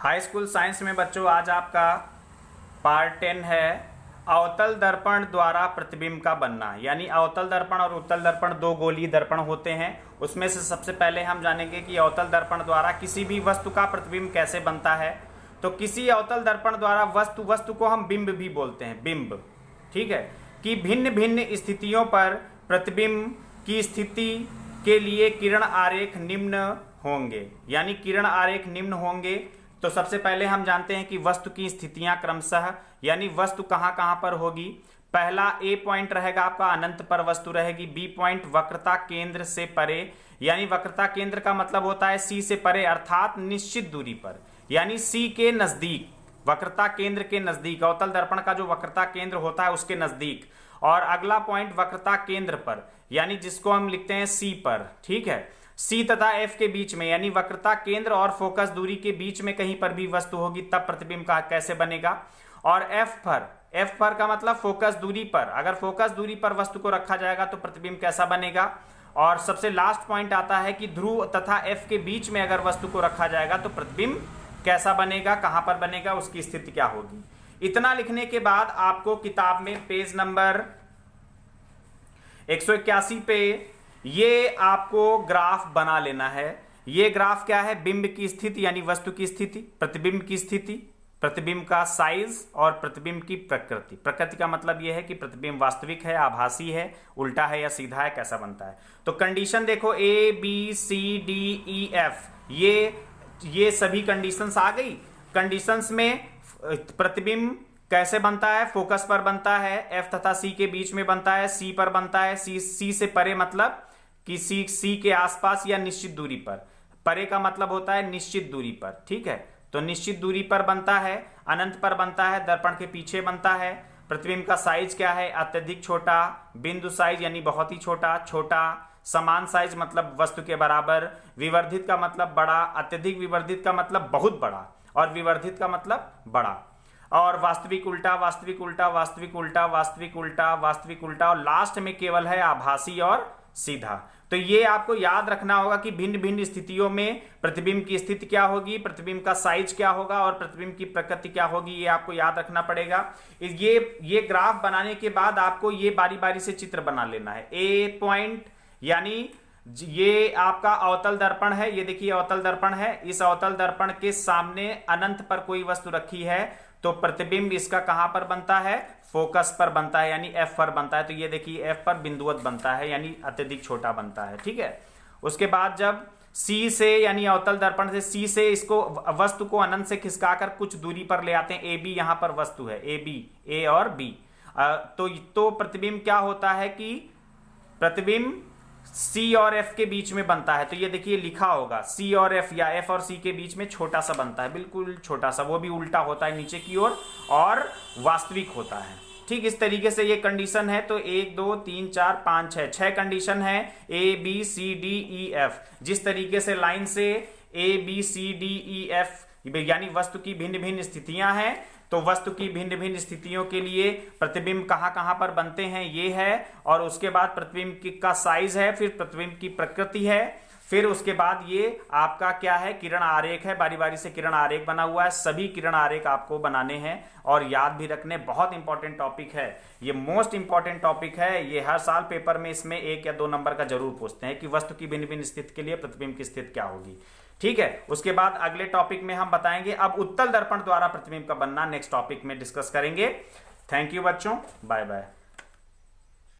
High school science में बच्चों आज आपका पार्ट 10 है अवतल दर्पण द्वारा प्रतिबिंब का बनना। यानी अवतल दर्पण और उत्तल दर्पण दो गोलीय दर्पण होते हैं। उसमें से सबसे पहले हम जानेंगे कि अवतल दर्पण द्वारा किसी भी वस्तु का प्रतिबिंब कैसे बनता है। तो किसी अवतल दर्पण द्वारा वस्तु को हम बिंब भी बोलते हैं, बिंब, ठीक है, कि भिन्न भिन्न स्थितियों पर प्रतिबिंब की स्थिति के लिए किरण आरेख निम्न होंगे। यानी किरण आरेख निम्न होंगे। तो सबसे पहले हम जानते हैं कि वस्तु की स्थितियां क्रमशः, यानी वस्तु कहां कहां पर होगी। पहला ए पॉइंट रहेगा आपका, अनंत पर वस्तु रहेगी। बी पॉइंट वक्रता केंद्र से परे, यानी वक्रता केंद्र का मतलब होता है सी से परे, अर्थात निश्चित दूरी पर, यानी सी के नजदीक, वक्रता केंद्र के नजदीक, अवतल दर्पण का जो वक्रता केंद्र होता है उसके नजदीक। और अगला पॉइंट वक्रता केंद्र पर, यानी जिसको हम लिखते हैं सी पर, ठीक है, सी तथा एफ के बीच में, यानी वक्रता केंद्र और फोकस दूरी के बीच में कहीं पर भी वस्तु होगी तब प्रतिबिंब का कैसे बनेगा। और एफ पर का मतलब फोकस दूरी पर, अगर फोकस दूरी पर वस्तु को रखा जाएगा तो प्रतिबिंब कैसा बनेगा। और सबसे लास्ट पॉइंट आता है कि ध्रुव तथा एफ के बीच में अगर वस्तु को रखा जाएगा तो प्रतिबिंब कैसा बनेगा, कहां पर बनेगा, उसकी स्थिति क्या होगी। इतना लिखने के बाद आपको किताब में पेज नंबर 181 पे ये आपको ग्राफ बना लेना है। ये ग्राफ क्या है, बिंब की स्थिति यानी वस्तु की स्थिति, प्रतिबिंब की स्थिति, प्रतिबिंब का साइज और प्रतिबिंब की प्रकृति। प्रकृति का मतलब यह है कि प्रतिबिंब वास्तविक है, आभासी है, उल्टा है या सीधा है, कैसा बनता है। तो कंडीशन देखो, A B C D E F, ये सभी कंडीशंस आ गई। कंडीशंस में प्रतिबिंब कैसे बनता है, फोकस पर बनता है, एफ तथा सी के बीच में बनता है, सी पर बनता है, सी से परे मतलब कि सी के आसपास या निश्चित दूरी पर, परे का मतलब होता है निश्चित दूरी पर, ठीक है। तो निश्चित दूरी पर बनता है, अनंत पर बनता है, दर्पण के पीछे बनता है। प्रतिबिंब का साइज क्या है, अत्यधिक छोटा, बिंदु साइज यानी बहुत ही छोटा, छोटा, समान साइज मतलब वस्तु के बराबर, विवर्धित का मतलब बड़ा, अत्यधिक विवर्धित का मतलब बहुत बड़ा, और विवर्धित का मतलब बड़ा, और वास्तविक उल्टा, वास्तविक उल्टा, वास्तविक उल्टा, वास्तविक उल्टा, वास्तविक उल्टा, और लास्ट में केवल है आभासी और सीधा। तो ये आपको याद रखना होगा कि भिन्न भिन्न स्थितियों में प्रतिबिंब की स्थिति क्या होगी, प्रतिबिंब का साइज क्या होगा और प्रतिबिंब की प्रकृति क्या होगी, ये आपको याद रखना पड़ेगा। ये ग्राफ बनाने के बाद आपको ये बारी बारी से चित्र बना लेना है। ए पॉइंट यानी ये आपका अवतल दर्पण है, ये देखिए अवतल दर्पण है। इस अवतल दर्पण के सामने अनंत पर कोई वस्तु रखी है तो प्रतिबिंब इसका कहां पर बनता है, फोकस पर बनता है, यानी एफ पर बनता है। तो ये देखिए एफ पर बिंदुवत बनता है, यानी अत्यधिक छोटा बनता है, ठीक है। उसके बाद जब सी से, यानी अवतल दर्पण से सी से इसको वस्तु को अनंत से खिसकाकर कुछ दूरी पर ले आते हैं, ए बी यहां पर वस्तु है, ए बी, ए और बी, तो प्रतिबिंब क्या होता है कि प्रतिबिंब सी और एफ के बीच में बनता है। तो ये देखिए लिखा होगा सी और एफ या एफ और सी के बीच में छोटा सा बनता है, बिल्कुल छोटा सा, वो भी उल्टा होता है नीचे की ओर और वास्तविक होता है। ठीक इस तरीके से ये कंडीशन है। तो 1 2 3 4 5 6 कंडीशन है, A B C D E F. जिस तरीके से लाइन से A B C D E F यानी वस्तु की भिन्न भिन्न स्थितियां हैं, तो वस्तु की भिन्न भिन्न स्थितियों के लिए प्रतिबिंब कहां कहां पर बनते हैं ये है। और उसके बाद प्रतिबिंब का साइज है, फिर प्रतिबिंब की प्रकृति है, फिर उसके बाद ये आपका क्या है, किरण आरेख है। बारी बारी से किरण आरेख बना हुआ है, सभी किरण आरेख आपको बनाने हैं और याद भी रखने। बहुत इंपॉर्टेंट टॉपिक है ये, मोस्ट इंपॉर्टेंट टॉपिक है ये। हर साल पेपर में इसमें 1 या 2 नंबर का जरूर पूछते हैं कि वस्तु की भिन्न भिन्न स्थिति के लिए प्रतिबिंब की स्थिति क्या होगी, ठीक है। उसके बाद अगले टॉपिक में हम बताएंगे अब उत्तल दर्पण द्वारा प्रतिबिंब का बनना, नेक्स्ट टॉपिक में डिस्कस करेंगे। थैंक यू बच्चों, बाय बाय।